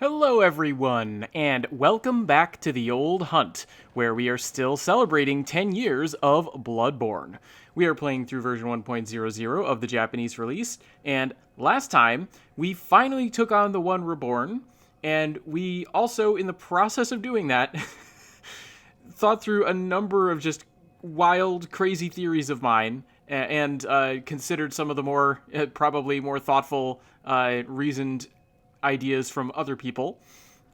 Hello, everyone, and welcome back to the Old Hunt, where we are still celebrating 10 years of Bloodborne. We are playing through version 1.00 of the Japanese release, and last time, we finally took on the One Reborn, and we also, in the process of doing that, thought through a number of just wild, crazy theories of mine, and considered some of the more, probably more thoughtful, reasoned ideas from other people.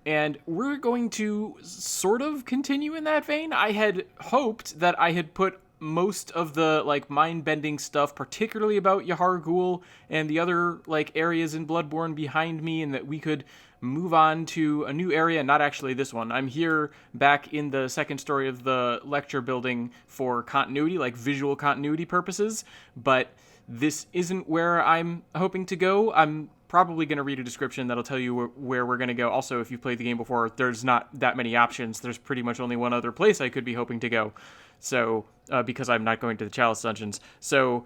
And we're going to sort of continue in that vein. I had hoped that I had put most of the mind-bending stuff, particularly about Yahar'gul and the other areas in Bloodborne behind me, and that we could move on to a new area, not actually this one. I'm here back in the second story of the lecture building for continuity, visual continuity purposes, but this isn't where I'm hoping to go. I'm probably going to read a description that'll tell you where we're going to go. Also, if you've played the game before, there's not that many options. There's pretty much only one other place I could be hoping to go. So, because I'm not going to the Chalice Dungeons. So,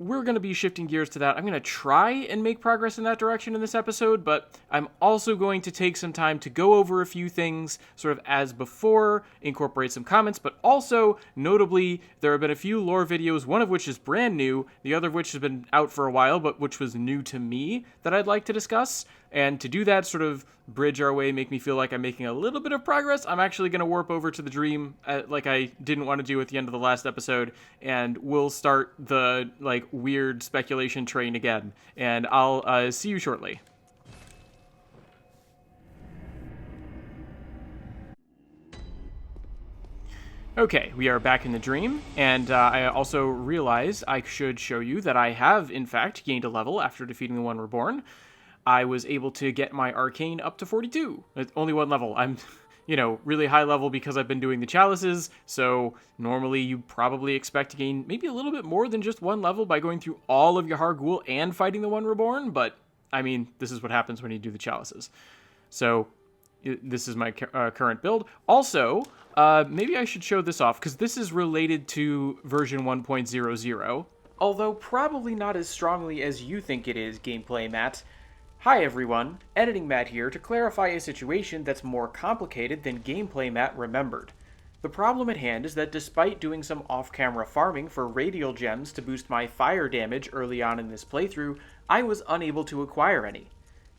we're going to be shifting gears to that. I'm going to try and make progress in that direction in this episode, but I'm also going to take some time to go over a few things sort of as before, incorporate some comments, but also, notably, there have been a few lore videos, one of which is brand new, the other of which has been out for a while, but which was new to me, that I'd like to discuss. And to do that, sort of bridge our way, make me feel like I'm making a little bit of progress, I'm actually going to warp over to the dream, like I didn't want to do at the end of the last episode, and we'll start the, weird speculation train again. And I'll see you shortly. Okay, we are back in the dream, and I also realized I should show you that I have, in fact, gained a level after defeating the One Reborn. I was able to get my arcane up to 42. It's only one level. I'm, really high level because I've been doing the chalices, so normally you probably expect to gain maybe a little bit more than just one level by going through all of Yahar'gul and fighting the One Reborn, but, this is what happens when you do the chalices. So, this is my current build. Also, maybe I should show this off, because this is related to version 1.00, although probably not as strongly as you think it is, Gameplay Matt. Hi everyone, Editing Matt here to clarify a situation that's more complicated than Gameplay Matt remembered. The problem at hand is that despite doing some off-camera farming for radial gems to boost my fire damage early on in this playthrough, I was unable to acquire any.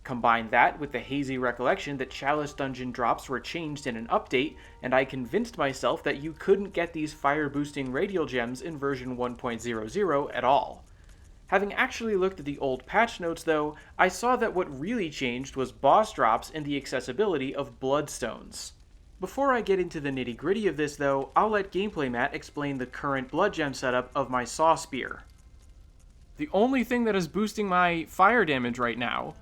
Combine that with the hazy recollection that Chalice Dungeon drops were changed in an update, and I convinced myself that you couldn't get these fire-boosting radial gems in version 1.00 at all. Having actually looked at the old patch notes, though, I saw that what really changed was boss drops and the accessibility of bloodstones. Before I get into the nitty-gritty of this, though, I'll let Gameplay Matt explain the current blood gem setup of my saw spear. The only thing that is boosting my fire damage right now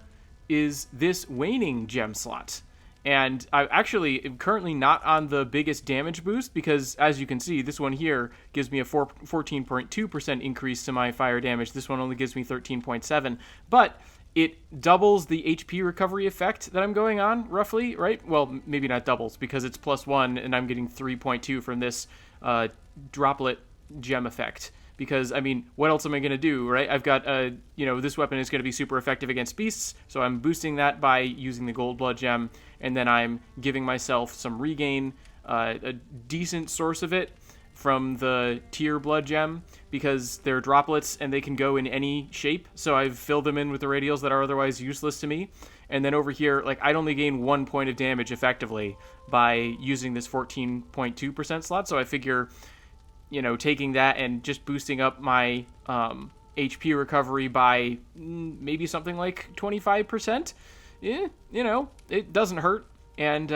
is this waning gem slot. And I actually am currently not on the biggest damage boost because, as you can see, this one here gives me a 14.2% increase to my fire damage. This one only gives me 13.7%, but it doubles the HP recovery effect that I'm going on, roughly, right? Well, maybe not doubles because it's +1 and I'm getting 3.2 from this droplet gem effect. Because, what else am I going to do, right? I've got, this weapon is going to be super effective against beasts, so I'm boosting that by using the gold blood gem, and then I'm giving myself some regain, a decent source of it from the tier blood gem, because they're droplets and they can go in any shape, so I've filled them in with the radials that are otherwise useless to me. And then over here, I'd only gain 1 point of damage effectively by using this 14.2% slot, so I figure, taking that and just boosting up my HP recovery by maybe something like 25%, it doesn't hurt. And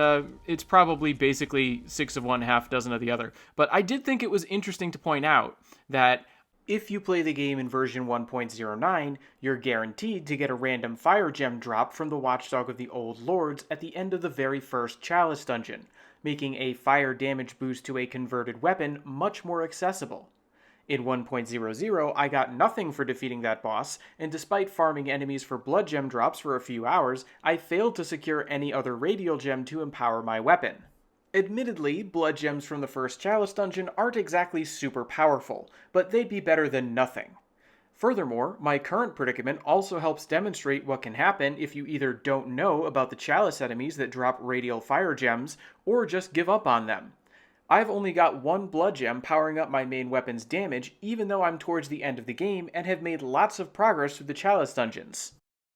it's probably basically 6 of one, half dozen of the other. But I did think it was interesting to point out that if you play the game in version 1.09, you're guaranteed to get a random fire gem drop from the Watchdog of the Old Lords at the end of the very first Chalice Dungeon, making a fire damage boost to a converted weapon much more accessible. In 1.00, I got nothing for defeating that boss, and despite farming enemies for blood gem drops for a few hours, I failed to secure any other radial gem to empower my weapon. Admittedly, blood gems from the first Chalice dungeon aren't exactly super powerful, but they'd be better than nothing. Furthermore, my current predicament also helps demonstrate what can happen if you either don't know about the chalice enemies that drop radial fire gems, or just give up on them. I've only got one blood gem powering up my main weapon's damage, even though I'm towards the end of the game and have made lots of progress through the chalice dungeons.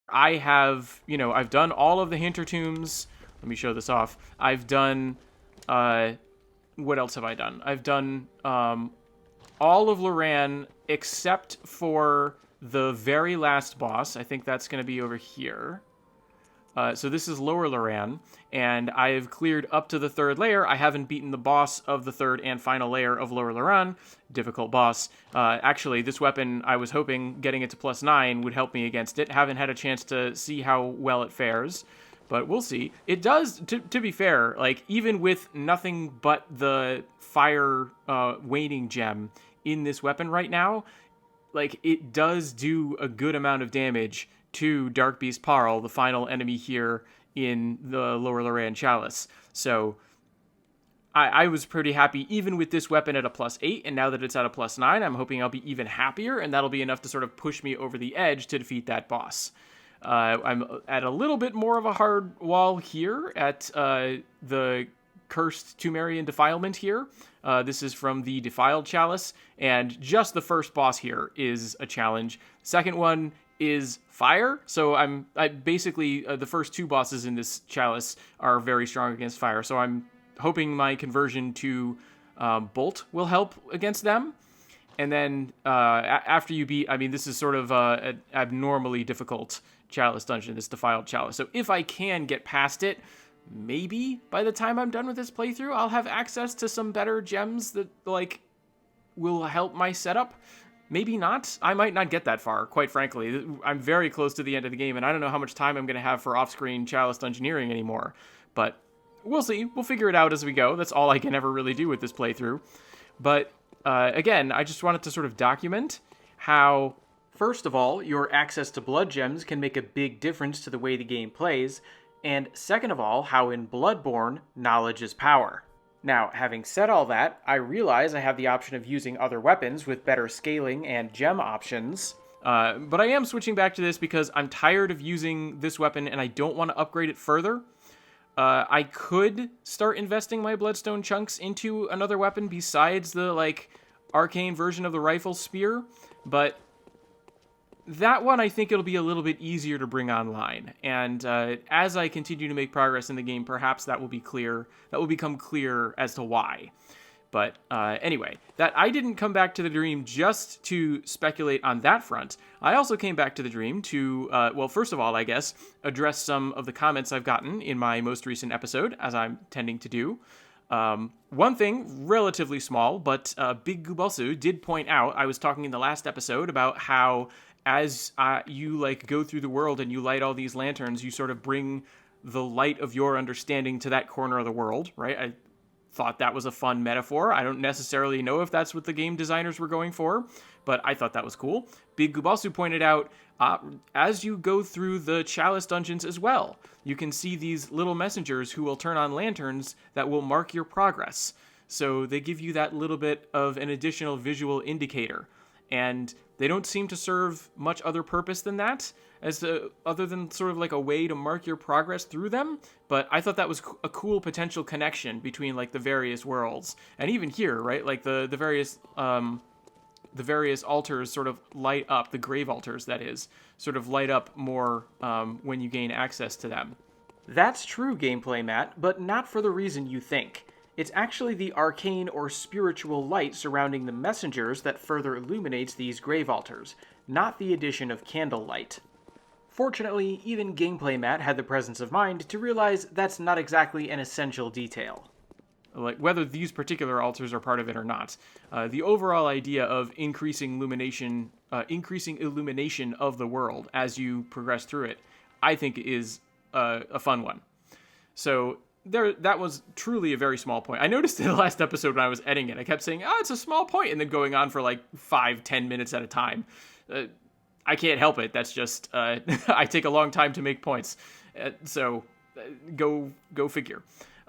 I have, I've done all of the Hintertombs. Let me show this off. I've done, what else have I done? I've done all of Loran except for the very last boss. I think that's going to be over here. So this is Lower Loran, and I have cleared up to the third layer. I haven't beaten the boss of the third and final layer of Lower Loran. Difficult boss. Actually, this weapon, I was hoping getting it to +9 would help me against it. Haven't had a chance to see how well it fares, but we'll see. It does, to be fair, like, even with nothing but the fire waning gem in this weapon right now, like, it does do a good amount of damage to Dark Beast Parl, the final enemy here in the Lower Loran Chalice. So I was pretty happy even with this weapon at a +8, and now that it's at a +9, I'm hoping I'll be even happier, and that'll be enough to sort of push me over the edge to defeat that boss. I'm at a little bit more of a hard wall here at the Cursed Tumerian Defilement here. This is from the Defiled Chalice, and just the first boss here is a challenge. Second one is fire, so I basically the first two bosses in this chalice are very strong against fire, so I'm hoping my conversion to bolt will help against them. And then after you beat, this is sort of an abnormally difficult chalice dungeon, this Defiled Chalice, so if I can get past it, maybe by the time I'm done with this playthrough, I'll have access to some better gems that, like, will help my setup. Maybe not. I might not get that far, quite frankly. I'm very close to the end of the game, and I don't know how much time I'm going to have for off-screen chalice dungeoneering anymore. But we'll see. We'll figure it out as we go. That's all I can ever really do with this playthrough. But again, I just wanted to sort of document how, first of all, your access to blood gems can make a big difference to the way the game plays, and second of all, how in Bloodborne, knowledge is power. Now, having said all that, I realize I have the option of using other weapons with better scaling and gem options, but I am switching back to this because I'm tired of using this weapon and I don't want to upgrade it further. I could start investing my bloodstone chunks into another weapon besides the, like, arcane version of the rifle spear, but that one, I think it'll be a little bit easier to bring online, and as I continue to make progress in the game, perhaps that will become clear as to why. But anyway, that I didn't come back to the dream just to speculate on that front. I also came back to the dream to, well, first of all, I guess, address some of the comments I've gotten in my most recent episode, as I'm tending to do. One thing, relatively small, but Big Gubosu did point out, I was talking in the last episode about how as you, like, go through the world and you light all these lanterns, you sort of bring the light of your understanding to that corner of the world, right? I thought that was a fun metaphor. I don't necessarily know if that's what the game designers were going for, but I thought that was cool. Big Gubasu pointed out, as you go through the Chalice dungeons as well, you can see these little messengers who will turn on lanterns that will mark your progress. So they give you that little bit of an additional visual indicator. And they don't seem to serve much other purpose than that, other than sort of like a way to mark your progress through them. But I thought that was a cool potential connection between, like, the various worlds, and even here, right? Like the various altars sort of light up, the grave altars, that is, sort of light up more when you gain access to them. That's true, Gameplay Matt, but not for the reason you think. It's actually the arcane or spiritual light surrounding the messengers that further illuminates these grave altars, not the addition of candlelight. Fortunately, even Gameplay Matt had the presence of mind to realize that's not exactly an essential detail. Like, whether these particular altars are part of it or not, the overall idea of increasing illumination of the world as you progress through it, I think is a fun one. So that was truly a very small point. I noticed in the last episode when I was editing it, I kept saying, it's a small point, and then going on for like 5-10 minutes at a time. I can't help it. That's just, I take a long time to make points. So go figure.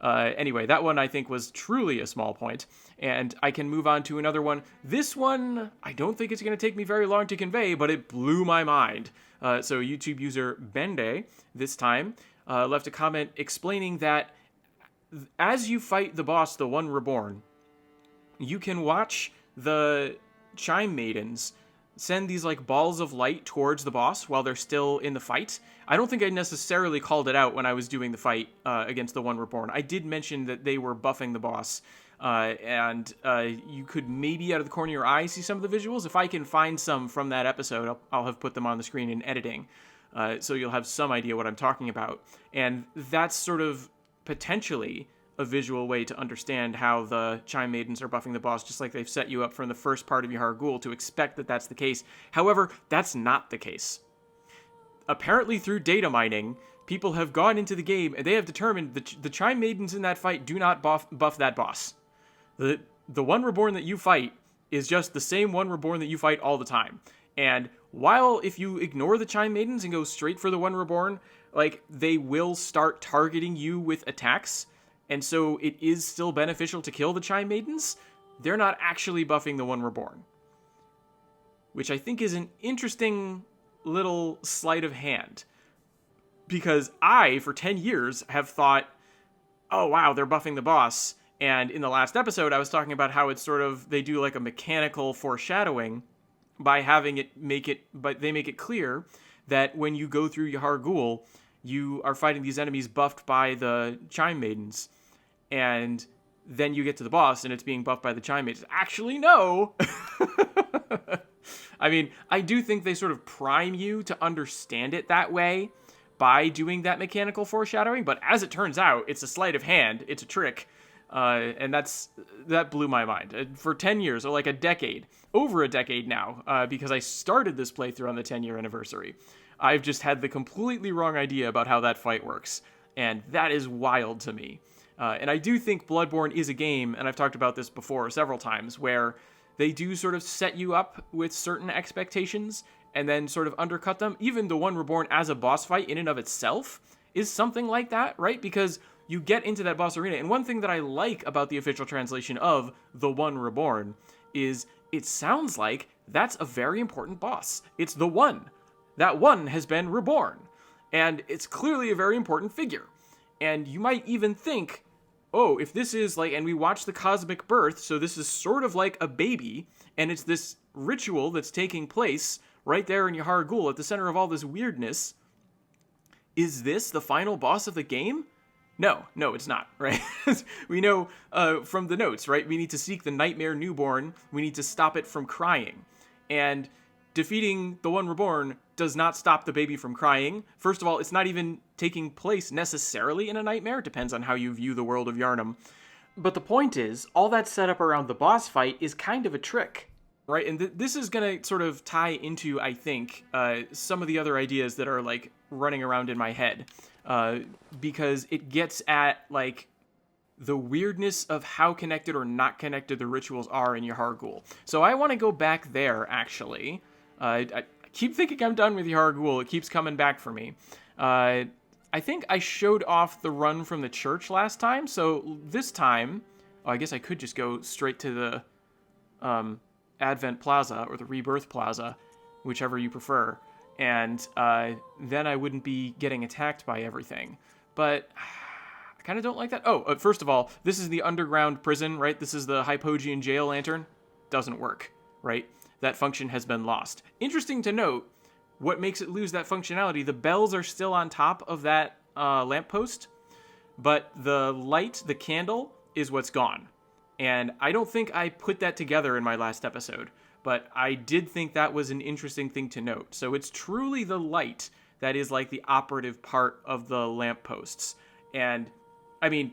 Anyway, that one I think was truly a small point, and I can move on to another one. This one, I don't think it's going to take me very long to convey, but it blew my mind. So YouTube user Bende, this time, left a comment explaining that as you fight the boss, the One Reborn, you can watch the Chime Maidens send these like balls of light towards the boss while they're still in the fight. I don't think I necessarily called it out when I was doing the fight against the One Reborn. I did mention that they were buffing the boss, and you could maybe out of the corner of your eye see some of the visuals. If I can find some from that episode, I'll have put them on the screen in editing, so you'll have some idea what I'm talking about. And that's sort of potentially a visual way to understand how the Chime Maidens are buffing the boss, just like they've set you up from the first part of Yahar'gul to expect that that's the case. However, that's not the case. Apparently, through data mining, people have gone into the game and they have determined that the Chime Maidens in that fight do not buff that boss. The One Reborn that you fight is just the same One Reborn that you fight all the time. And while if you ignore the Chime Maidens and go straight for the One Reborn, like, they will start targeting you with attacks, and so it is still beneficial to kill the Chime Maidens, they're not actually buffing the One Reborn. Which I think is an interesting little sleight of hand. Because I, for 10 years, have thought, oh wow, they're buffing the boss. And in the last episode, I was talking about how it's sort of, they do like a mechanical foreshadowing by having it make it, but they make it clear that when you go through Yahar'gul, you are fighting these enemies buffed by the Chime Maidens. And then you get to the boss and it's being buffed by the Chime Maidens. Actually, no! I mean, I do think they sort of prime you to understand it that way by doing that mechanical foreshadowing, but as it turns out, it's a sleight of hand, it's a trick, and that blew my mind. For 10 years, or like a decade, over a decade now, because I started this playthrough on the 10-year anniversary, I've just had the completely wrong idea about how that fight works, and that is wild to me. And I do think Bloodborne is a game, and I've talked about this before several times, where they do sort of set you up with certain expectations and then sort of undercut them. Even the One Reborn as a boss fight in and of itself is something like that, right? Because you get into that boss arena, and one thing that I like about the official translation of the One Reborn is it sounds like that's a very important boss. It's the One. That One has been reborn. And it's clearly a very important figure. And you might even think, oh, if this is like, and we watch the cosmic birth, so this is sort of like a baby, and it's this ritual that's taking place right there in Yahar'gul at the center of all this weirdness. Is this the final boss of the game? No, it's not, right? We know from the notes, right? We need to seek the nightmare newborn. We need to stop it from crying. And defeating the One Reborn does not stop the baby from crying. First of all, it's not even taking place necessarily in a nightmare. It depends on how you view the world of Yharnam. But the point is, all that setup around the boss fight is kind of a trick, right? And this is going to sort of tie into, I think, some of the other ideas that are like running around in my head. Because it gets at like the weirdness of how connected or not connected the rituals are in Yahar'gul. So I want to go back there, actually. I keep thinking I'm done with Yahar'gul. It keeps coming back for me. I think I showed off the run from the church last time, so this time, I guess I could just go straight to the Advent Plaza, or the Rebirth Plaza, whichever you prefer, and then I wouldn't be getting attacked by everything. But I kind of don't like that. Oh, first of all, this is the underground prison, right? This is the Hypogean jail lantern. Doesn't work, right? That function has been lost. Interesting to note, what makes it lose that functionality, the bells are still on top of that lamppost, but the light, the candle, is what's gone. And I don't think I put that together in my last episode, but I did think that was an interesting thing to note. So it's truly the light that is like the operative part of the lampposts. And, I mean,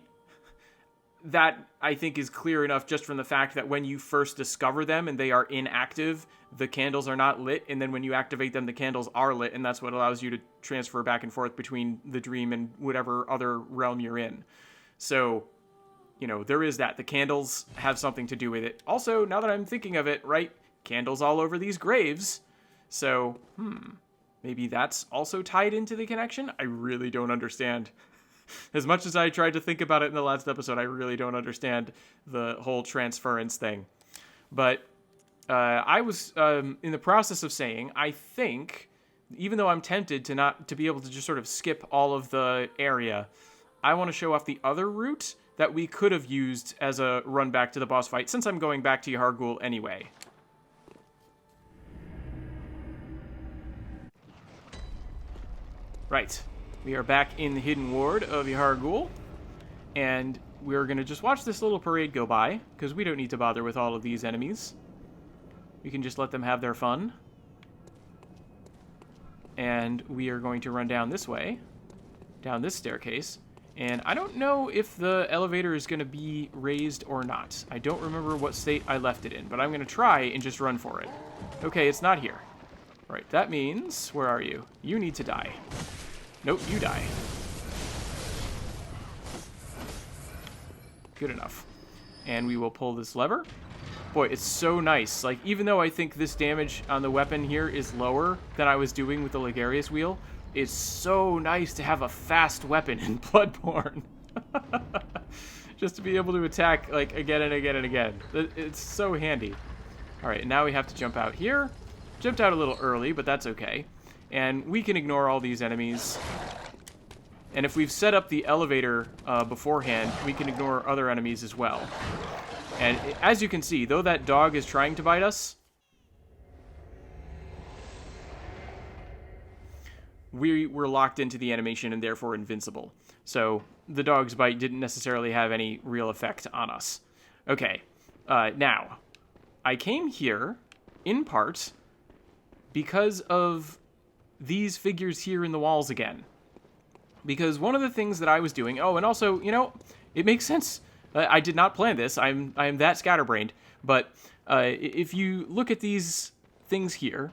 that, I think, is clear enough just from the fact that when you first discover them and they are inactive, the candles are not lit, and then when you activate them, the candles are lit, and that's what allows you to transfer back and forth between the dream and whatever other realm you're in. So, you know, there is that. The candles have something to do with it. Also, now that I'm thinking of it, right, candles all over these graves. So, maybe that's also tied into the connection? I really don't understand. As much as I tried to think about it in the last episode, I really don't understand the whole transference thing. But I was in the process of saying, I think, even though I'm tempted to be able to just sort of skip all of the area, I want to show off the other route that we could have used as a run back to the boss fight, since I'm going back to Yahar'gul anyway. Right. We are back in the hidden ward of Yahar'gul, and we're going to just watch this little parade go by, because we don't need to bother with all of these enemies. We can just let them have their fun. And we are going to run down this way, down this staircase. And I don't know if the elevator is going to be raised or not. I don't remember what state I left it in, but I'm going to try and just run for it. Okay, it's not here. All right, that means, where are you? You need to die. Nope, you die. Good enough. And we will pull this lever. Boy, it's so nice. Like, even though I think this damage on the weapon here is lower than I was doing with the Ligarius wheel, it's so nice to have a fast weapon in Bloodborne. Just to be able to attack, like, again and again and again. It's so handy. Alright, now we have to jump out here. Jumped out a little early, but that's okay. And we can ignore all these enemies. And if we've set up the elevator beforehand, we can ignore other enemies as well. And as you can see, though that dog is trying to bite us, we were locked into the animation and therefore invincible. So the dog's bite didn't necessarily have any real effect on us. Okay, now, I came here, in part, because of these figures here in the walls again. Because one of the things that I was doing... Oh, and also, you know, it makes sense. I did not plan this. I'm that scatterbrained. But if you look at these things here,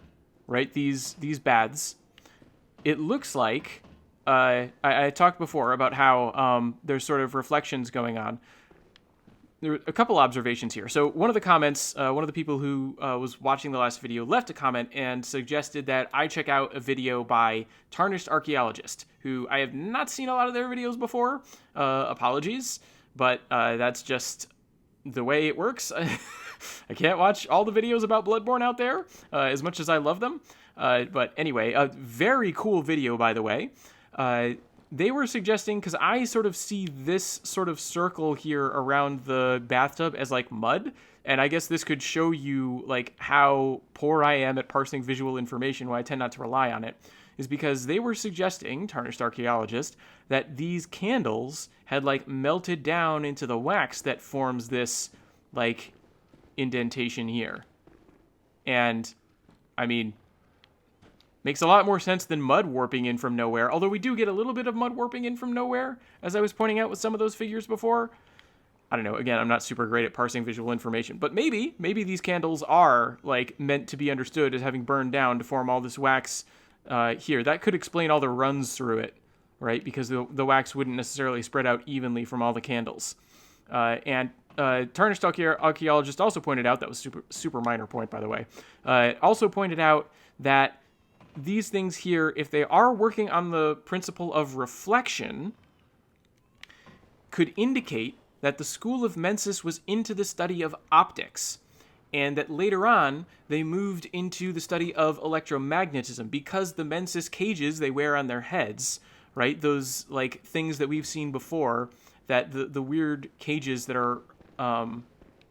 right, these baths, it looks like... I talked before about how there's sort of reflections going on. There are a couple observations here. So one of the comments, one of the people who was watching the last video left a comment and suggested that I check out a video by Tarnished Archaeologist, who I have not seen a lot of their videos before. Apologies, but that's just the way it works. I can't watch all the videos about Bloodborne out there, as much as I love them. But anyway, a very cool video, by the way. They were suggesting, because I sort of see this sort of circle here around the bathtub as like mud, and I guess this could show you like how poor I am at parsing visual information, why I tend not to rely on it, is because they were suggesting, Tarnished Archaeologist, that these candles had like melted down into the wax that forms this like indentation here. And I mean, makes a lot more sense than mud warping in from nowhere, although we do get a little bit of mud warping in from nowhere, as I was pointing out with some of those figures before. I don't know, again, I'm not super great at parsing visual information, but maybe these candles are, like, meant to be understood as having burned down to form all this wax here. That could explain all the runs through it, right, because the wax wouldn't necessarily spread out evenly from all the candles. And Tarnished Archaeologist also pointed out, that was super minor point, by the way, also pointed out that these things here, if they are working on the principle of reflection, could indicate that the school of Mensis was into the study of optics, and that later on they moved into the study of electromagnetism, because the Mensis cages they wear on their heads, right, those like things that we've seen before, that the weird cages that are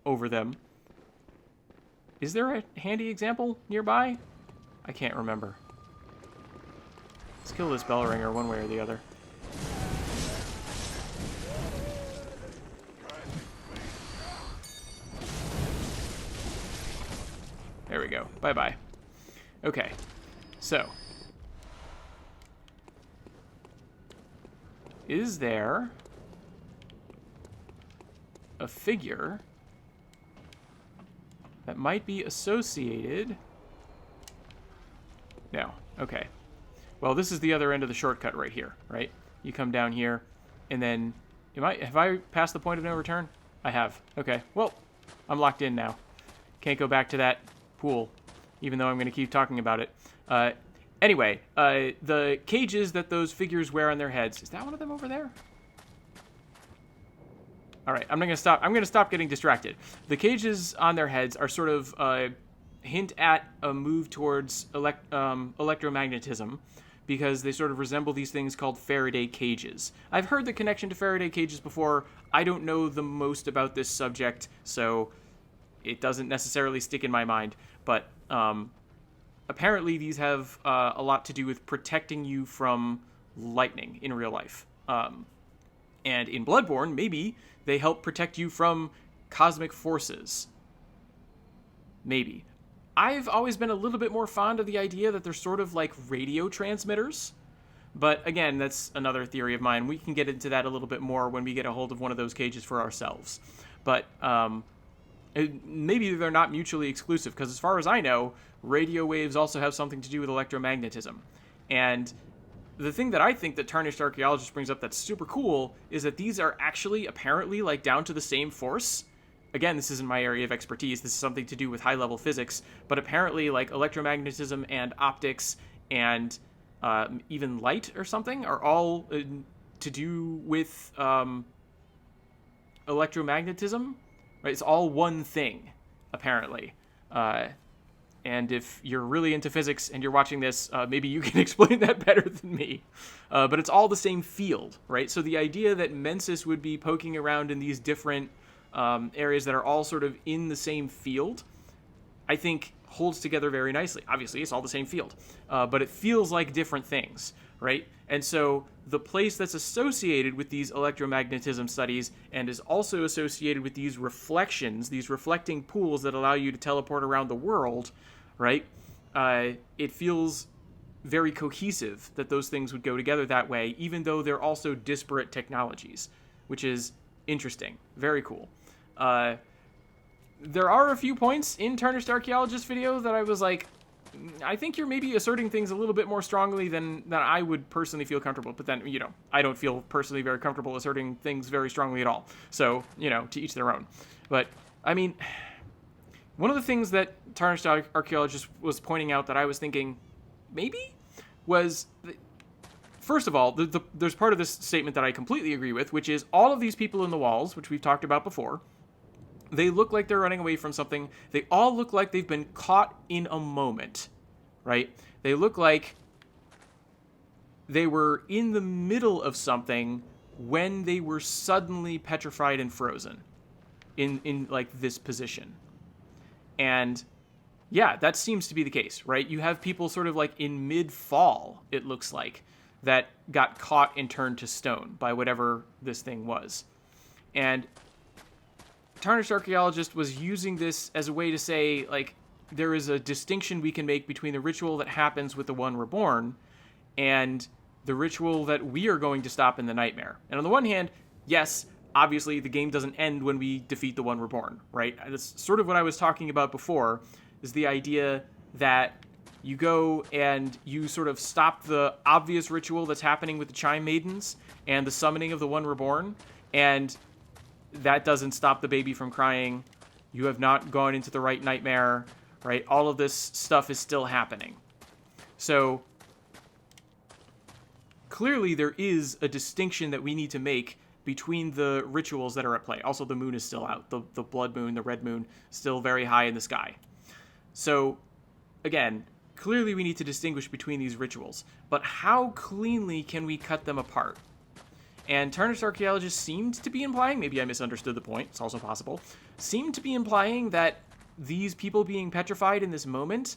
over them. Is there a handy example nearby? I can't remember. Let's kill this bell ringer one way or the other. There we go. Bye-bye. Okay. So. Is there a figure that might be associated? No. Okay. Well, this is the other end of the shortcut right here, right? You come down here, and then... Have I passed the point of no return? I have. Okay. Well, I'm locked in now. Can't go back to that pool, even though I'm going to keep talking about it. Anyway, the cages that those figures wear on their heads, is that one of them over there? All right, I'm going to stop getting distracted. The cages on their heads are sort of hint at a move towards electromagnetism, because they sort of resemble these things called Faraday cages. I've heard the connection to Faraday cages before. I don't know the most about this subject, so it doesn't necessarily stick in my mind. But apparently these have a lot to do with protecting you from lightning in real life. And in Bloodborne, maybe they help protect you from cosmic forces. Maybe. I've always been a little bit more fond of the idea that they're sort of like radio transmitters. But again, that's another theory of mine. We can get into that a little bit more when we get a hold of one of those cages for ourselves. But maybe they're not mutually exclusive, because as far as I know, radio waves also have something to do with electromagnetism. And the thing that I think that Tarnished Archaeologist brings up that's super cool is that these are actually apparently like down to the same force. Again, this isn't my area of expertise. This is something to do with high-level physics. But apparently, like, electromagnetism and optics and even light or something are all to do with electromagnetism. Right? It's all one thing, apparently. And if you're really into physics and you're watching this, maybe you can explain that better than me. But it's all the same field, right? So the idea that Mensis would be poking around in these different areas that are all sort of in the same field, I think holds together very nicely. Obviously, it's all the same field, but it feels like different things, right? And so the place that's associated with these electromagnetism studies and is also associated with these reflections, these reflecting pools that allow you to teleport around the world, right? It feels very cohesive that those things would go together that way, even though they're also disparate technologies, which is interesting. Very cool. There are a few points in Tarnished Archaeologist video that I was like, I think you're maybe asserting things a little bit more strongly than I would personally feel comfortable. But then, I don't feel personally very comfortable asserting things very strongly at all. So, to each their own. But, I mean, one of the things that Tarnished Archaeologist was pointing out that I was thinking, maybe, was... First of all, there's part of this statement that I completely agree with, which is all of these people in the walls, which we've talked about before, they look like they're running away from something. They all look like they've been caught in a moment, right? They look like they were in the middle of something when they were suddenly petrified and frozen in like this position. And yeah, that seems to be the case, right? You have people sort of like in mid-fall, it looks like, that got caught and turned to stone by whatever this thing was. And Tarnished Archaeologist was using this as a way to say, like, there is a distinction we can make between the ritual that happens with the One Reborn and the ritual that we are going to stop in the Nightmare. And on the one hand, yes, obviously the game doesn't end when we defeat the One Reborn, right? That's sort of what I was talking about before, is the idea that you go and you sort of stop the obvious ritual that's happening with the Chime Maidens and the summoning of the One Reborn, and that doesn't stop the baby from crying. You have not gone into the right nightmare, right? All of this stuff is still happening. So clearly there is a distinction that we need to make between the rituals that are at play. Also, the moon is still out. The blood moon, the red moon, still very high in the sky. So, again, clearly we need to distinguish between these rituals. But how cleanly can we cut them apart? And Tarnished Archaeologist seemed to be implying, maybe I misunderstood the point, it's also possible, seemed to be implying that these people being petrified in this moment,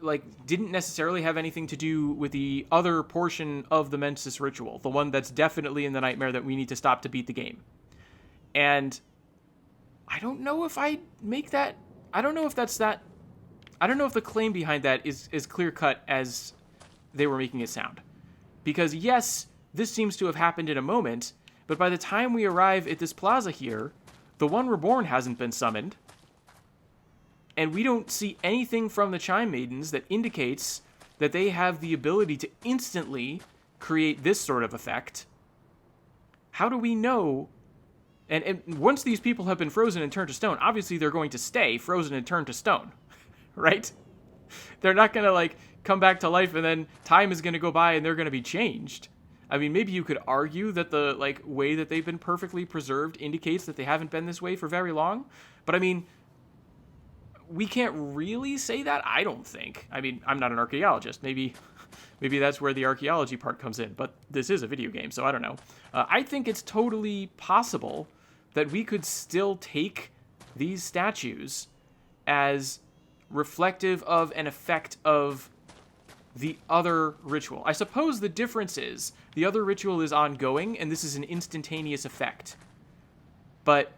like, didn't necessarily have anything to do with the other portion of the Mensis ritual, the one that's definitely in the nightmare that we need to stop to beat the game. And I don't know if I make that, I don't know if that's that, I don't know if the claim behind that is as clear-cut as they were making it sound. Because yes, this seems to have happened in a moment, but by the time we arrive at this plaza here, the One Reborn hasn't been summoned, and we don't see anything from the Chime Maidens that indicates that they have the ability to instantly create this sort of effect. How do we know? And once these people have been frozen and turned to stone, obviously they're going to stay frozen and turned to stone, right? They're not going to like come back to life and then time is going to go by and they're going to be changed. I mean, maybe you could argue that the like way that they've been perfectly preserved indicates that they haven't been this way for very long. But I mean, we can't really say that, I don't think. I mean, I'm not an archaeologist. Maybe that's where the archaeology part comes in. But this is a video game, so I don't know. I think it's totally possible that we could still take these statues as reflective of an effect of the other ritual. I suppose the difference is the other ritual is ongoing, and this is an instantaneous effect. But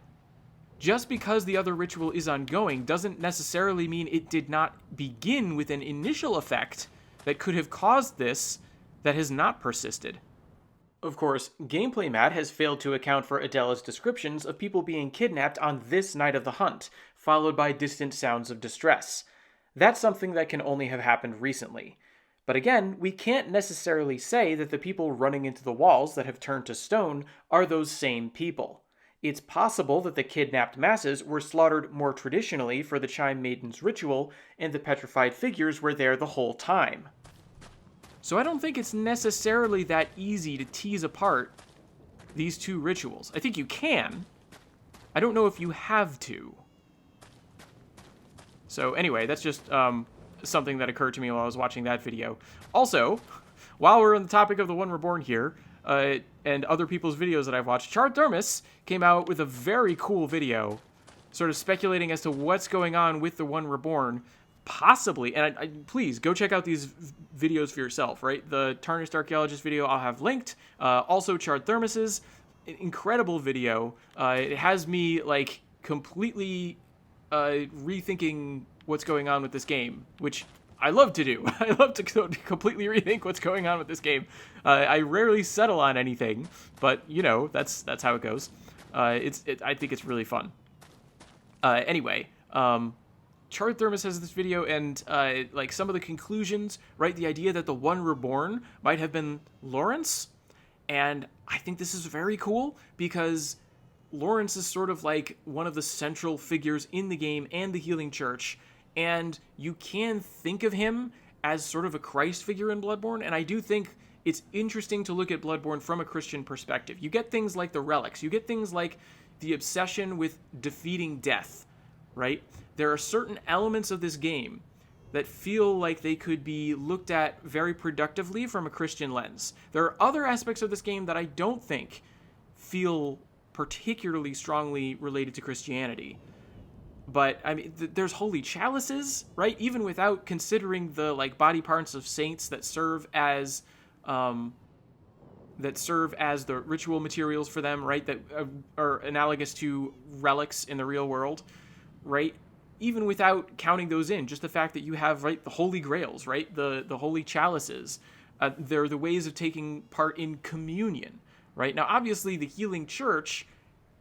just because the other ritual is ongoing doesn't necessarily mean it did not begin with an initial effect that could have caused this that has not persisted. Of course, Gameplay Matt has failed to account for Adela's descriptions of people being kidnapped on this night of the hunt, followed by distant sounds of distress. That's something that can only have happened recently. But again, we can't necessarily say that the people running into the walls that have turned to stone are those same people. It's possible that the kidnapped masses were slaughtered more traditionally for the Chime Maiden's ritual, and the petrified figures were there the whole time. So I don't think it's necessarily that easy to tease apart these two rituals. I think you can. I don't know if you have to. So anyway, that's just something that occurred to me while I was watching that video. Also, while we're on the topic of the One Reborn here, and other people's videos that I've watched, Chart Thermos came out with a very cool video, sort of speculating as to what's going on with the One Reborn, possibly, and please, go check out these videos for yourself, right? The Tarnished Archaeologist video I'll have linked, also Chart Thermos's, incredible video. It has me, like, completely rethinking what's going on with this game, which I love to do. I love to completely rethink what's going on with this game. I rarely settle on anything, but you know, that's how it goes. I think it's really fun. Anyway, Chart Thermos has this video, and like some of the conclusions, right? The idea that the One Reborn might have been Lawrence, and I think this is very cool because Lawrence is sort of like one of the central figures in the game and the Healing Church, and you can think of him as sort of a Christ figure in Bloodborne, and I do think it's interesting to look at Bloodborne from a Christian perspective. You get things like the relics, you get things like the obsession with defeating death, right? There are certain elements of this game that feel like they could be looked at very productively from a Christian lens. There are other aspects of this game that I don't think feel particularly strongly related to Christianity. But I mean, there's holy chalices, right? Even without considering the like body parts of saints that serve as the ritual materials for them, right? That are analogous to relics in the real world, right? Even without counting those in, just the fact that you have, right, the holy grails, right? The holy chalices. They're the ways of taking part in communion, right? Now, obviously, the Healing Church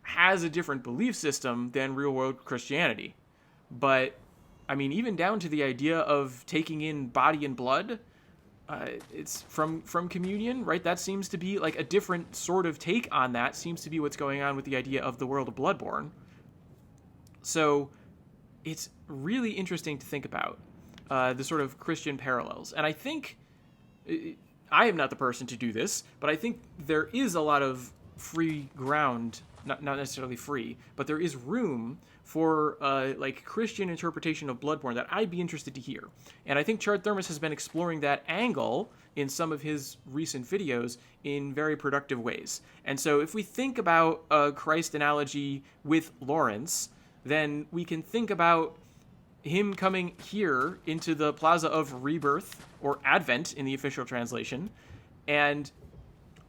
has a different belief system than real-world Christianity. But, I mean, even down to the idea of taking in body and blood, it's from communion, right? That seems to be, like, a different sort of take on that. Seems to be what's going on with the idea of the world of Bloodborne. So, it's really interesting to think about the sort of Christian parallels. And I think, I am not the person to do this, but I think there is a lot of free ground, not necessarily free, but there is room for like Christian interpretation of Bloodborne that I'd be interested to hear. And I think Chart Thermos has been exploring that angle in some of his recent videos in very productive ways. And so if we think about a Christ analogy with Lawrence, then we can think about him coming here into the Plaza of Rebirth, or Advent in the official translation. And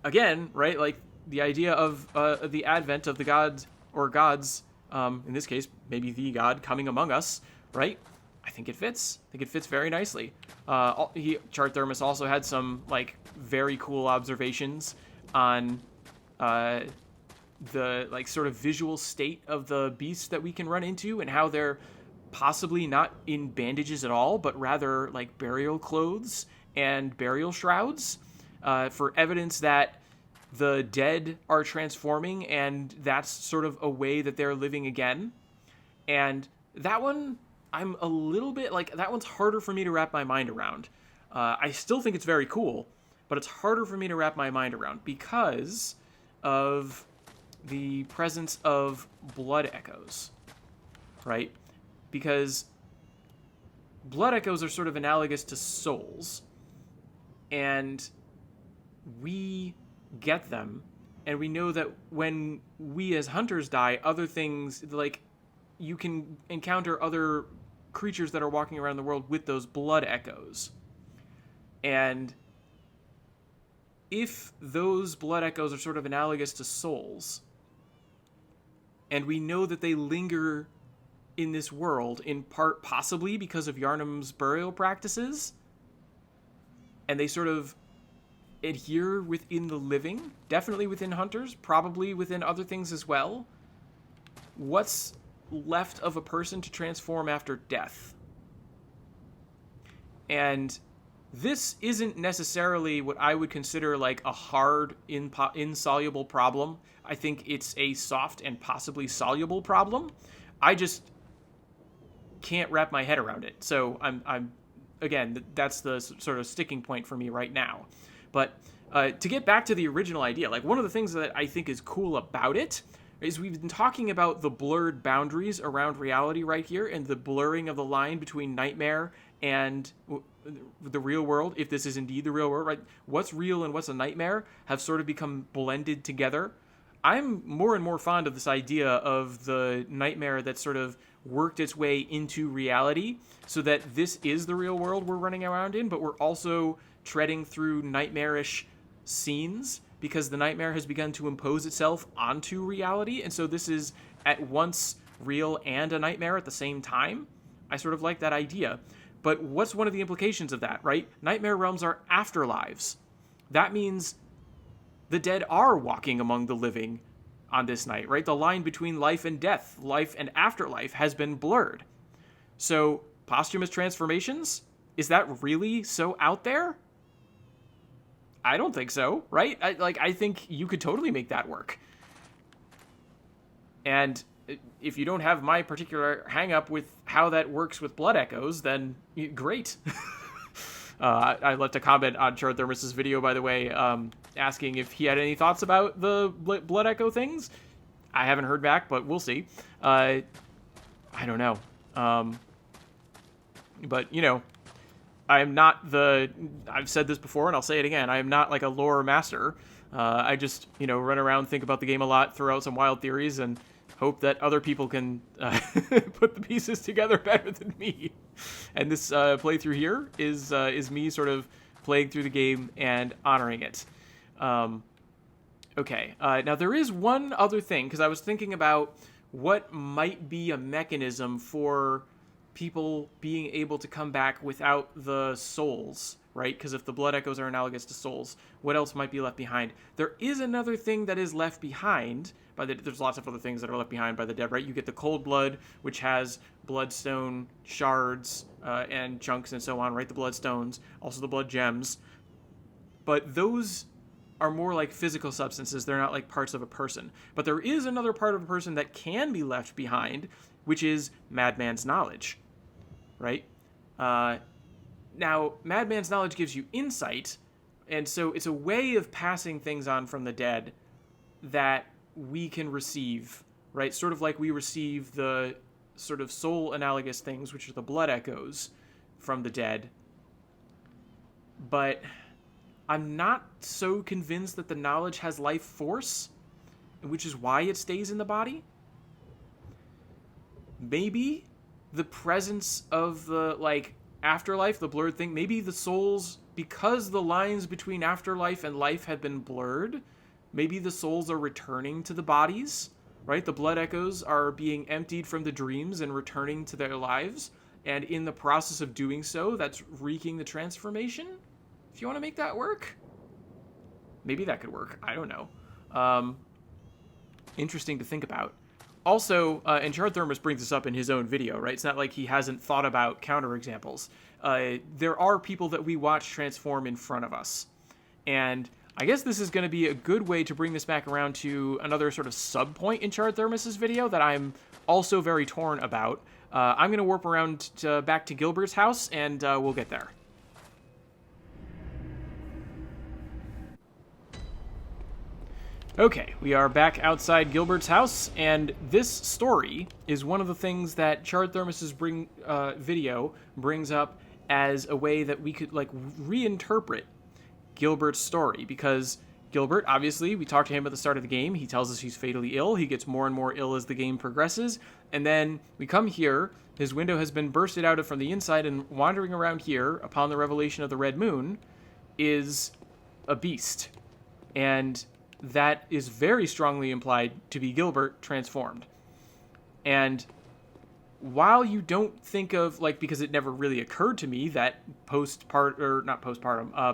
again, right, like the idea of the advent of the god or gods, in this case, maybe the god coming among us, right? I think it fits. I think it fits very nicely. Chart Thermos also had some like very cool observations on the like sort of visual state of the beasts that we can run into and how they're possibly not in bandages at all, but rather like burial clothes and burial shrouds, for evidence that the dead are transforming, and that's sort of a way that they're living again. And that one, I'm a little bit, like, that one's harder for me to wrap my mind around. I still think it's very cool, but it's harder for me to wrap my mind around because of the presence of blood echoes, right? Because blood echoes are sort of analogous to souls, and we get them, and we know that when we as hunters die, other things, like, you can encounter other creatures that are walking around the world with those blood echoes. And if those blood echoes are sort of analogous to souls, and we know that they linger in this world, in part possibly because of Yharnam's burial practices, and they sort of adhere within the living, definitely within hunters, probably within other things as well, what's left of a person to transform after death? And this isn't necessarily what I would consider like a hard, insoluble problem. I think it's a soft and possibly soluble problem. I just can't wrap my head around it. So I'm again, that's the sort of sticking point for me right now. But to get back to the original idea, like, one of the things that I think is cool about it is we've been talking about the blurred boundaries around reality right here, and the blurring of the line between nightmare and the real world, if this is indeed the real world, right? What's real and what's a nightmare have sort of become blended together. I'm more and more fond of this idea of the nightmare that sort of worked its way into reality, so that this is the real world we're running around in, but we're also treading through nightmarish scenes because the nightmare has begun to impose itself onto reality, and so this is at once real and a nightmare at the same time. I sort of like that idea. But what's one of the implications of that, right? Nightmare realms are afterlives. That means the dead are walking among the living on this night, right? The line between life and death, life and afterlife, has been blurred. So, posthumous transformations? Is that really so out there? I don't think so, right? I think you could totally make that work. And if you don't have my particular hang-up with how that works with blood echoes, then great. I left a comment on Chart Thermos's video, by the way, asking if he had any thoughts about the blood echo things. I haven't heard back, but we'll see. I don't know. But, you know, I've said this before and I'll say it again, I am not like a lore master. I just, run around, think about the game a lot, throw out some wild theories, and hope that other people can put the pieces together better than me. And this playthrough here is me sort of playing through the game and honoring it. Okay, now there is one other thing, because I was thinking about what might be a mechanism for people being able to come back without the souls, right? Because if the blood echoes are analogous to souls, what else might be left behind? There is another thing that is left behind there's lots of other things that are left behind by the dead, right? You get the cold blood, which has bloodstone shards and chunks and so on, right? The bloodstones, also the blood gems. But those are more like physical substances. They're not like parts of a person. But there is another part of a person that can be left behind, which is Madman's knowledge, right? Now, Madman's knowledge gives you insight, and so it's a way of passing things on from the dead that we can receive, right? Sort of like we receive the sort of soul analogous things, which are the blood echoes from the dead. But I'm not so convinced that the knowledge has life force, which is why it stays in the body. Maybe the presence of the, afterlife, the blurred thing, maybe the souls, because the lines between afterlife and life have been blurred, maybe the souls are returning to the bodies, right? The blood echoes are being emptied from the dreams and returning to their lives, and in the process of doing so, that's wreaking the transformation. If you want to make that work, maybe that could work. I don't know. Interesting to think about. Also, and Chart Thermos brings this up in his own video, right? It's not like he hasn't thought about counterexamples. There are people that we watch transform in front of us. And I guess this is going to be a good way to bring this back around to another sort of sub-point in Chart Thermos's video that I'm also very torn about. I'm going to warp around back to Gilbert's house, and we'll get there. Okay, we are back outside Gilbert's house, and this story is one of the things that Charred Thermos's video brings up as a way that we could reinterpret Gilbert's story, because Gilbert, obviously, we talked to him at the start of the game. He tells us he's fatally ill. He gets more and more ill as the game progresses, and then we come here. His window has been bursted out from the inside, and wandering around here upon the revelation of the red moon is a beast, and that is very strongly implied to be Gilbert transformed. And while you don't think of, because it never really occurred to me that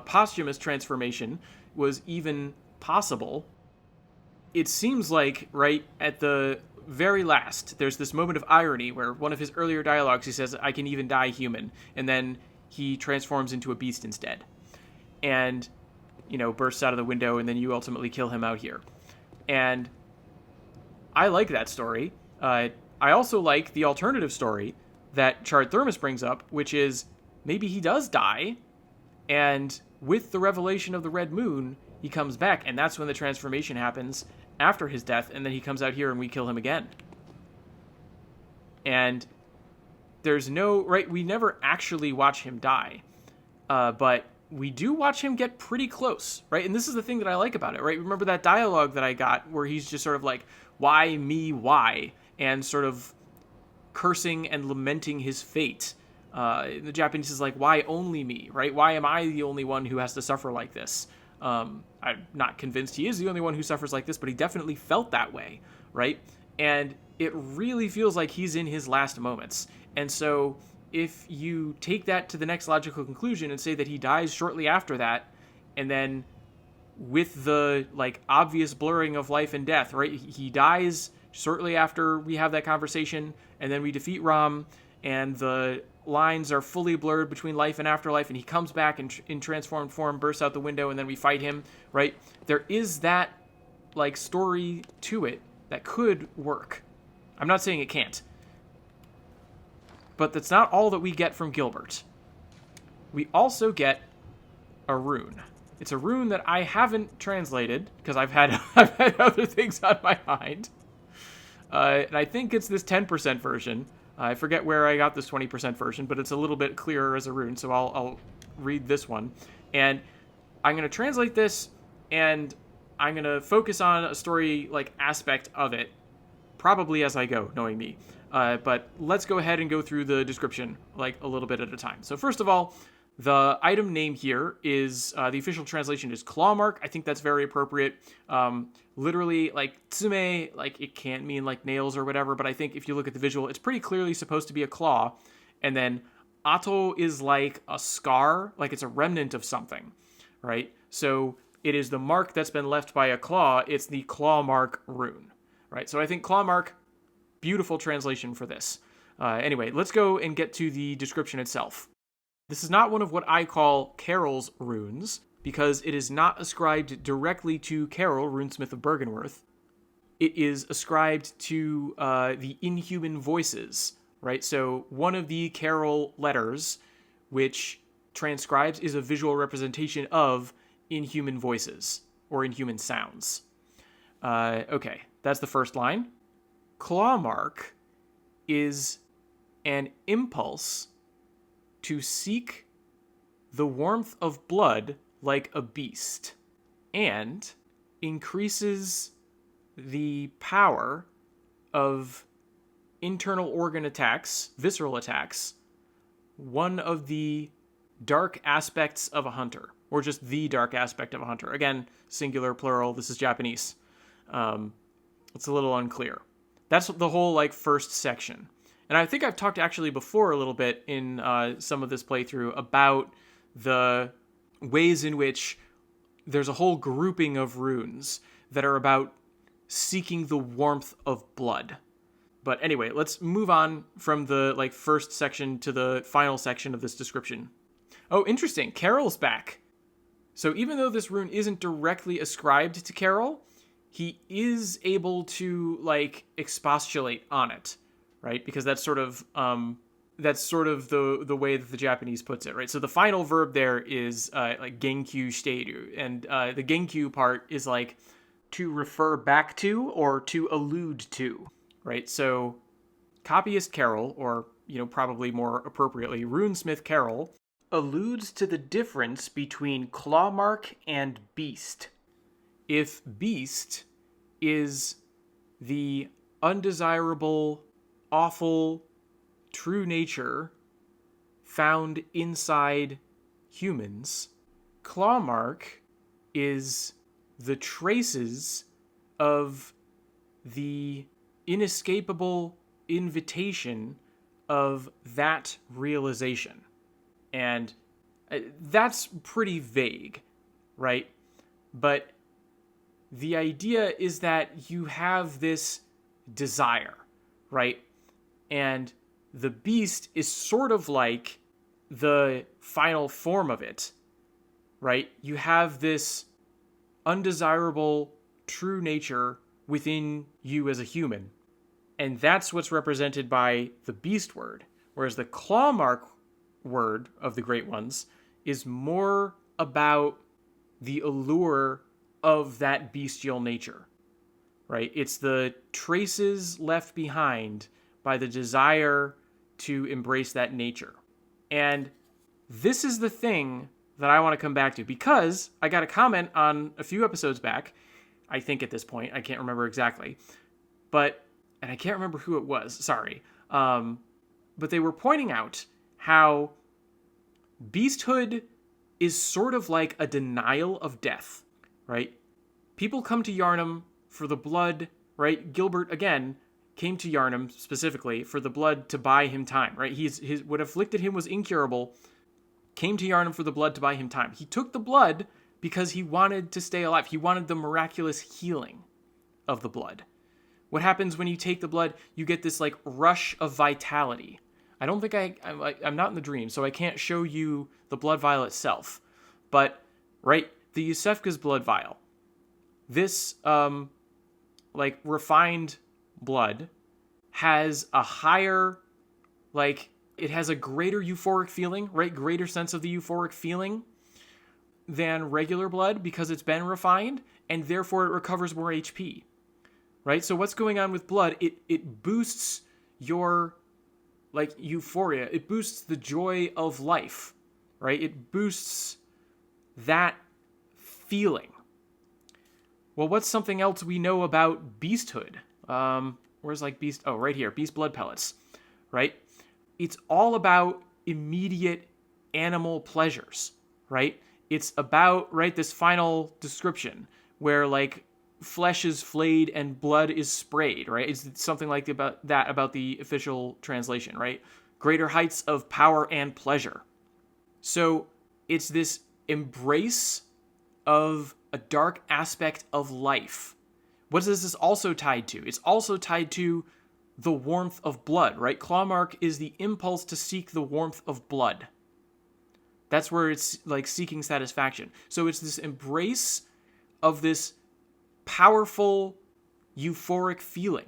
posthumous transformation was even possible, it seems like right at the very last, there's this moment of irony where one of his earlier dialogues, he says, "I can even die human," and then he transforms into a beast instead. And bursts out of the window, and then you ultimately kill him out here. And I like that story. I also like the alternative story that Charred Thermos brings up, which is maybe he does die, and with the revelation of the red moon, he comes back, and that's when the transformation happens after his death, and then he comes out here and we kill him again. And there's we never actually watch him die, but we do watch him get pretty close, right? And this is the thing that I like about it, right? Remember that dialogue that I got where he's just sort of like, why me, why? And sort of cursing and lamenting his fate. The Japanese is like, why only me, right? Why am I the only one who has to suffer like this? I'm not convinced he is the only one who suffers like this, but he definitely felt that way, right? And it really feels like he's in his last moments. And so if you take that to the next logical conclusion and say that he dies shortly after that, and then with the obvious blurring of life and death, right? He dies shortly after we have that conversation, and then we defeat Ram, and the lines are fully blurred between life and afterlife, and he comes back in transformed form, bursts out the window, and then we fight him, right? There is that story to it that could work. I'm not saying it can't. But that's not all that we get from Gilbert. We also get a rune. It's a rune that I haven't translated because I've had other things on my mind. And I think it's this 10% version. I forget where I got this 20% version, but it's a little bit clearer as a rune, so I'll read this one. And I'm going to translate this, and I'm going to focus on a story aspect of it, probably as I go, knowing me. But let's go ahead and go through the description a little bit at a time. So first of all, the item name here is, the official translation is claw mark. I think that's very appropriate. Literally, tsume, it can't mean nails or whatever, but I think if you look at the visual, it's pretty clearly supposed to be a claw. And then ato is like a scar, it's a remnant of something, right? So it is the mark that's been left by a claw. It's the claw mark rune, right? So I think claw mark, beautiful translation for this. Anyway, let's go and get to the description itself. This is not one of what I call Carol's runes, because it is not ascribed directly to Carol, runesmith of Bergenworth. It is ascribed to the inhuman voices, right? So one of the Carol letters, which transcribes, is a visual representation of inhuman voices, or inhuman sounds. Okay, that's the first line. Claw mark is an impulse to seek the warmth of blood like a beast, and increases the power of internal organ attacks, visceral attacks, one of the dark aspects of a hunter, or just the dark aspect of a hunter. Again, singular, plural, this is Japanese. It's a little unclear. That's the whole first section. And I think I've talked actually before a little bit in some of this playthrough about the ways in which there's a whole grouping of runes that are about seeking the warmth of blood. But anyway, let's move on from the first section to the final section of this description. Oh, interesting. Carol's back. So even though this rune isn't directly ascribed to Carol, he is able to expostulate on it, right? Because that's sort of the way that the Japanese puts it, right? So the final verb there is like genkyu shiteiru, and the genkyu part is like to refer back to or to allude to, right? So Copyist Carol, or probably more appropriately, Runesmith Carol, alludes to the difference between clawmark and beast. If beast is the undesirable, awful, true nature found inside humans, clawmark is the traces of the inescapable invitation of that realization. And that's pretty vague, right? But the idea is that you have this desire, right? And the beast is sort of like the final form of it, right? You have this undesirable true nature within you as a human. And that's what's represented by the beast word. Whereas the clawmark word of the Great Ones is more about the allure of that bestial nature, right? It's the traces left behind by the desire to embrace that nature. And this is the thing that I want to come back to, because I got a comment on a few episodes back, I think at this point, I can't remember exactly, and I can't remember who it was, sorry, but they were pointing out how beasthood is sort of like a denial of death, right? People come to Yharnam for the blood, right? Gilbert, again, came to Yharnam specifically for the blood to buy him time, right? What afflicted him was incurable, came to Yharnam for the blood to buy him time. He took the blood because he wanted to stay alive. He wanted the miraculous healing of the blood. What happens when you take the blood? You get this like rush of vitality. I don't think I'm not in the dream, so I can't show you the blood vial itself. But, right, the Yusefka's blood vial. This, refined blood has a higher, it has a greater euphoric feeling, right? Greater sense of the euphoric feeling than regular blood because it's been refined, and therefore it recovers more HP, right? So what's going on with blood? It boosts your, euphoria. It boosts the joy of life, right? It boosts that feeling. Well, what's something else we know about beasthood? Where's beast? Oh, right here, beast blood pellets, right? It's all about immediate animal pleasures, right? It's about, right, this final description where flesh is flayed and blood is sprayed, right? It's something about the official translation, right? Greater heights of power and pleasure. So it's this embrace of a dark aspect of life. What is this also tied to? It's also tied to the warmth of blood, right? Clawmark is the impulse to seek the warmth of blood. That's where it's seeking satisfaction. So it's this embrace of this powerful, euphoric feeling,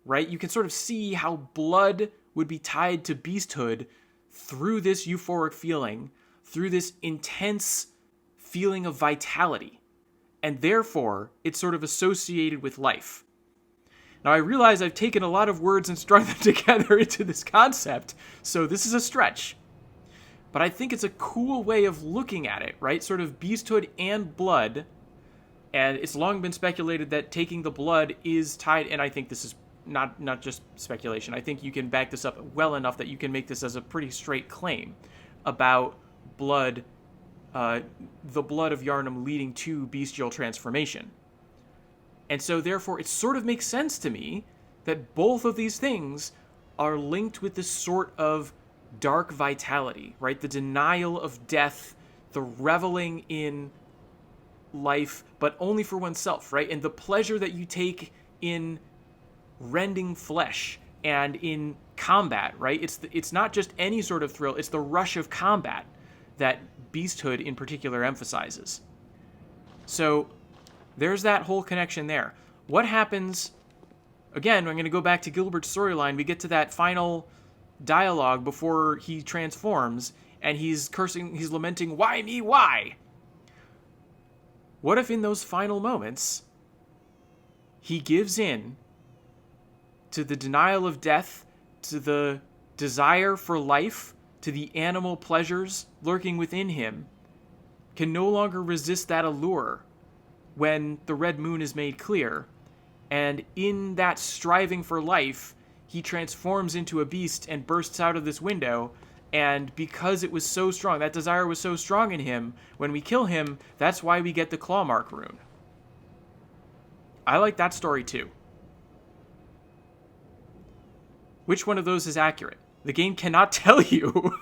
right? You can sort of see how blood would be tied to beasthood through this euphoric feeling, through this intense feeling of vitality. And therefore, it's sort of associated with life. Now, I realize I've taken a lot of words and strung them together into this concept, so this is a stretch. But I think it's a cool way of looking at it, right? Sort of beasthood and blood. And it's long been speculated that taking the blood is tied, and I think this is not just speculation. I think you can back this up well enough that you can make this as a pretty straight claim about blood, the blood of Yharnam leading to bestial transformation. And so therefore it sort of makes sense to me that both of these things are linked with this sort of dark vitality, right? The denial of death, the reveling in life, but only for oneself, right? And the pleasure that you take in rending flesh and in combat, right? It's not just any sort of thrill, it's the rush of combat that beasthood in particular emphasizes. So there's that whole connection there. What happens again, I'm going to go back to Gilbert's storyline. We get to that final dialogue before he transforms, and he's cursing, he's lamenting, "Why me, why?" What if in those final moments, he gives in to the denial of death, to the desire for life, to the animal pleasures lurking within him, can no longer resist that allure when the red moon is made clear, and in that striving for life, he transforms into a beast and bursts out of this window. And because it was so strong, that desire was so strong in him, when we kill him, that's why we get the claw mark rune. I like that story too. Which one of those is accurate? The game cannot tell you.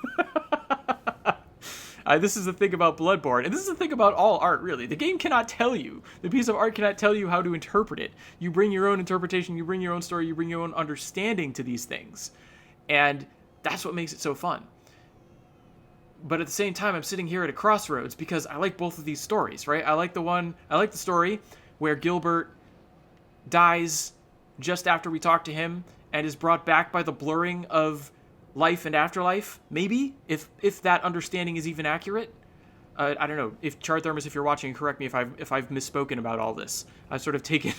This is the thing about Bloodborne, and this is the thing about all art, really. The game cannot tell you. The piece of art cannot tell you how to interpret it. You bring your own interpretation, you bring your own story, you bring your own understanding to these things. And that's what makes it so fun. But at the same time, I'm sitting here at a crossroads because I like both of these stories, right? I like the story where Gilbert dies just after we talk to him and is brought back by the blurring of life and afterlife, maybe, if that understanding is even accurate. I don't know. If Charthermus, if you're watching, correct me if I've misspoken about all this. I've sort of taken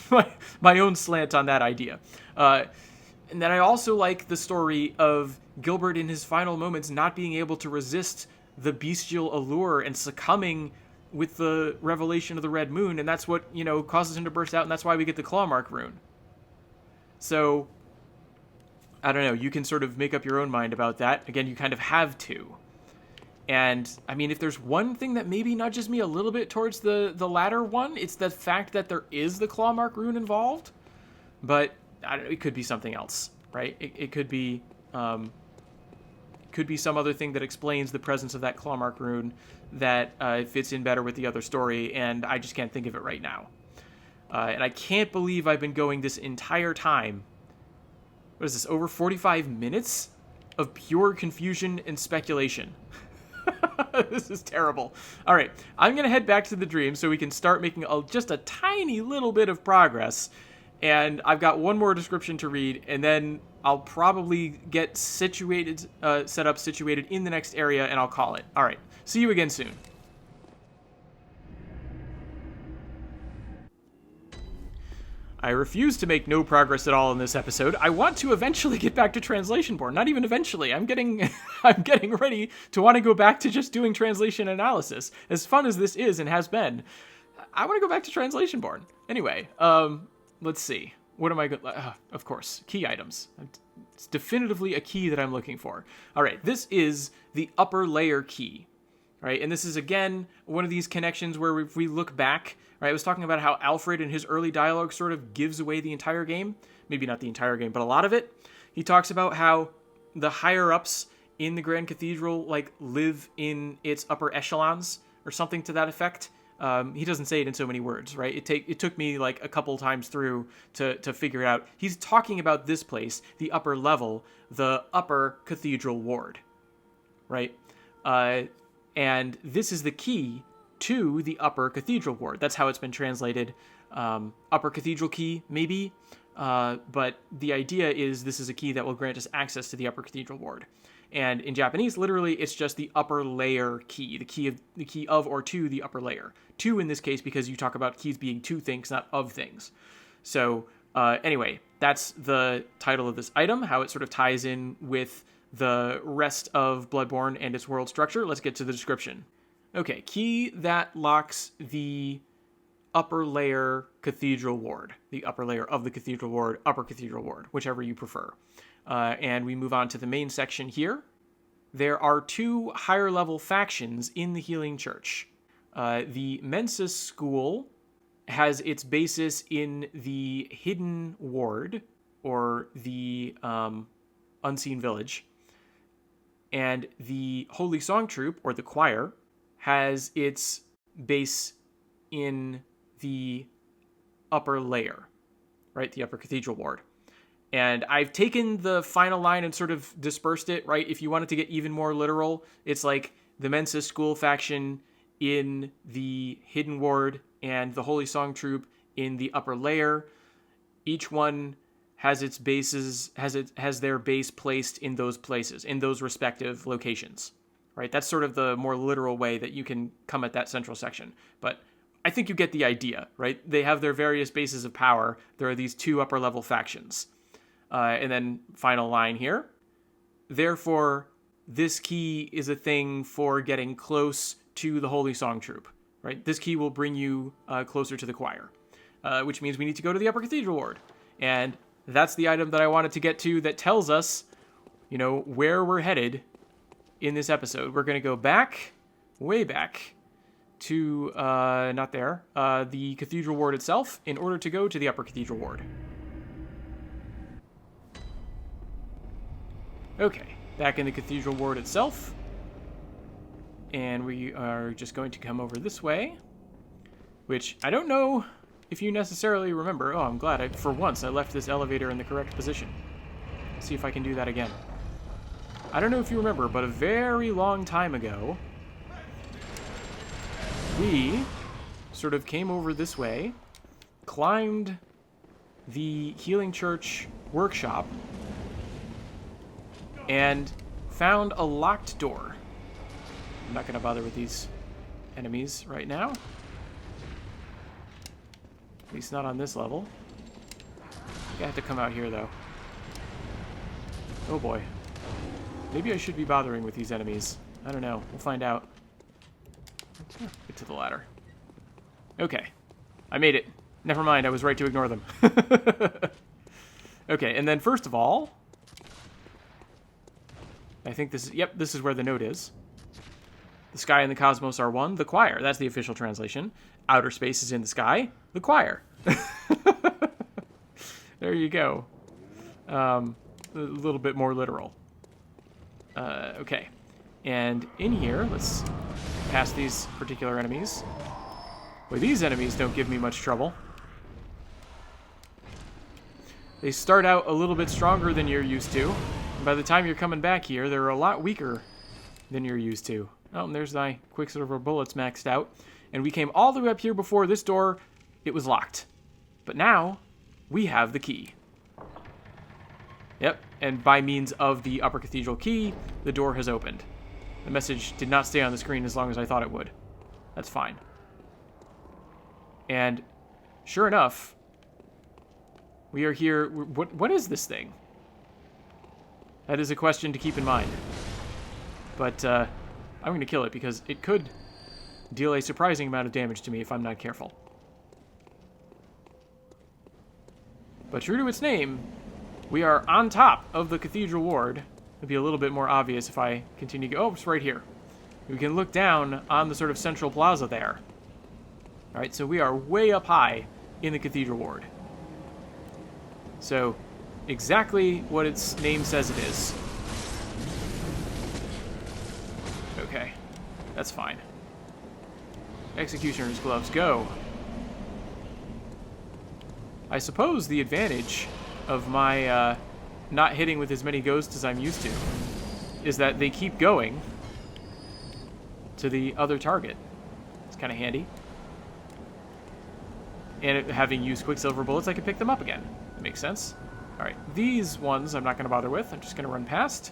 my own slant on that idea. And then I also like the story of Gilbert in his final moments not being able to resist the bestial allure and succumbing with the revelation of the red moon, and that's what, causes him to burst out, and that's why we get the claw mark rune. So, I don't know, you can sort of make up your own mind about that. Again, you kind of have to. And, I mean, if there's one thing that maybe nudges me a little bit towards the latter one, it's the fact that there is the claw mark rune involved. But it could be something else, right? It could be some other thing that explains the presence of that claw mark rune that fits in better with the other story, and I just can't think of it right now. And I can't believe I've been going this entire time. What is this, over 45 minutes of pure confusion and speculation? This is terrible. All right, I'm going to head back to the dream so we can start making just a tiny little bit of progress. And I've got one more description to read, and then I'll probably get set up situated in the next area, and I'll call it. All right, see you again soon. I refuse to make no progress at all in this episode. I want to eventually get back to translation board. Not even eventually. I'm getting ready to want to go back to just doing translation analysis. As fun as this is and has been, I want to go back to translation board. Anyway, let's see. What am I going to... of course, key items. It's definitively a key that I'm looking for. All right, this is the upper layer key. Right, and this is, again, one of these connections where if we look back... Right, I was talking about how Alfred in his early dialogue sort of gives away the entire game. Maybe not the entire game, but a lot of it. He talks about how the higher-ups in the Grand Cathedral, live in its upper echelons, or something to that effect. He doesn't say it in so many words, right? It took me, a couple times through to figure it out. He's talking about this place, the upper level, the upper Cathedral Ward, right? And this is the key to the upper Cathedral Ward. That's how it's been translated. Upper Cathedral key, maybe. But the idea is this is a key that will grant us access to the upper Cathedral Ward. And in Japanese, literally, it's just the upper layer key, the key of or to the upper layer. To in this case, because you talk about keys being to things, not of things. So anyway, that's the title of this item, how it sort of ties in with the rest of Bloodborne and its world structure. Let's get to the description. Okay, key that locks the upper layer Cathedral Ward. The upper layer of the Cathedral Ward, upper Cathedral Ward, whichever you prefer. And we move on to the main section here. There are two higher level factions in the Healing Church. The Mensis school has its basis in the Hidden Ward, or the Unseen Village. And the Holy Song Troupe, or the choir, has its base in the upper layer, right? The upper Cathedral Ward. And I've taken the final line and sort of dispersed it, right? If you wanted to get even more literal, it's like the Mensa School faction in the Hidden Ward and the Holy Song Troupe in the upper layer. Each one has their base placed in those places, in those respective locations, right? That's sort of the more literal way that you can come at that central section. But I think you get the idea, right? They have their various bases of power. There are these two upper level factions. And then final line here. Therefore, this key is a thing for getting close to the Holy Song Troop, right? This key will bring you closer to the choir, which means we need to go to the Upper Cathedral Ward. And that's the item that I wanted to get to that tells us, where we're headed in this episode. We're going to go back, way back, to, not there, the Cathedral Ward itself in order to go to the Upper Cathedral Ward. Okay, back in the Cathedral Ward itself. And we are just going to come over this way, which I don't know if you necessarily remember. Oh, I'm glad. For once, I left this elevator in the correct position. Let's see if I can do that again. I don't know if you remember, but a very long time ago, we sort of came over this way, climbed the Healing Church workshop, and found a locked door. I'm not going to bother with these enemies right now. At least not on this level. I have to come out here, though. Oh, boy. Maybe I should be bothering with these enemies. I don't know. We'll find out. Get to the ladder. Okay. I made it. Never mind. I was right to ignore them. Okay, and then first of all, I think this is... Yep, this is where the note is. The sky and the cosmos are one. The choir. That's the official translation. Outer space is in the sky. The choir. There you go. A little bit more literal. Okay. And in here, let's pass these particular enemies. Boy, these enemies don't give me much trouble. They start out a little bit stronger than you're used to. And by the time you're coming back here, they're a lot weaker than you're used to. Oh, and there's my Quicksilver bullets maxed out. And we came all the way up here before this door. It was locked. But now, we have the key. Yep, and by means of the Upper Cathedral key, the door has opened. The message did not stay on the screen as long as I thought it would. That's fine. And sure enough, we are here. What is this thing? That is a question to keep in mind. But I'm going to kill it because it could deal a surprising amount of damage to me if I'm not careful. But true to its name, we are on top of the Cathedral Ward. It'll be a little bit more obvious if I continue. Oh, it's right here. We can look down on the sort of central plaza there. All right, so we are way up high in the Cathedral Ward. So, exactly what its name says it is. Okay, that's fine. Executioner's gloves, go. I suppose the advantage of my not hitting with as many ghosts as I'm used to is that they keep going to the other target. It's kind of handy. And having used Quicksilver bullets, I can pick them up again. That makes sense. Alright, these ones I'm not going to bother with. I'm just going to run past.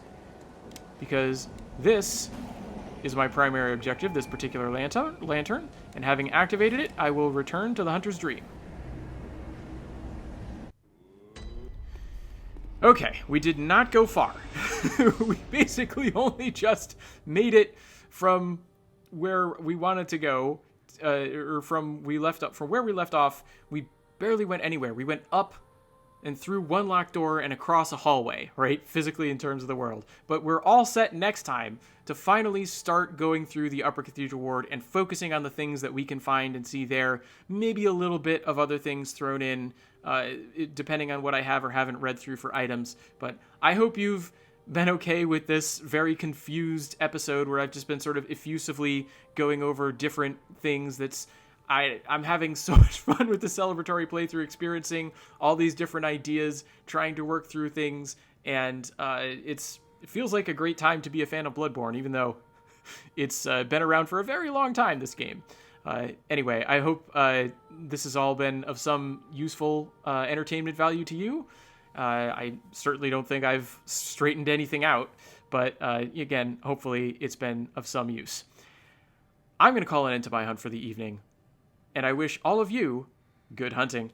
Because this is my primary objective, this particular lantern. And having activated it, I will return to the Hunter's Dream. Okay, we did not go far. We basically only just made it from where we wanted to go, or from where we left off. We barely went anywhere. We went up and through one locked door and across a hallway, right? Physically in terms of the world. But we're all set next time to finally start going through the Upper Cathedral Ward and focusing on the things that we can find and see there. Maybe a little bit of other things thrown in, depending on what I have or haven't read through for items. But I hope you've been okay with this very confused episode where I've just been sort of effusively going over different things. I'm having so much fun with the celebratory playthrough, experiencing all these different ideas, trying to work through things, and it feels like a great time to be a fan of Bloodborne, even though it's been around for a very long time, this game. Anyway, I hope this has all been of some useful entertainment value to you. I certainly don't think I've straightened anything out, but again, hopefully it's been of some use. I'm going to call an end to my hunt for the evening, and I wish all of you good hunting.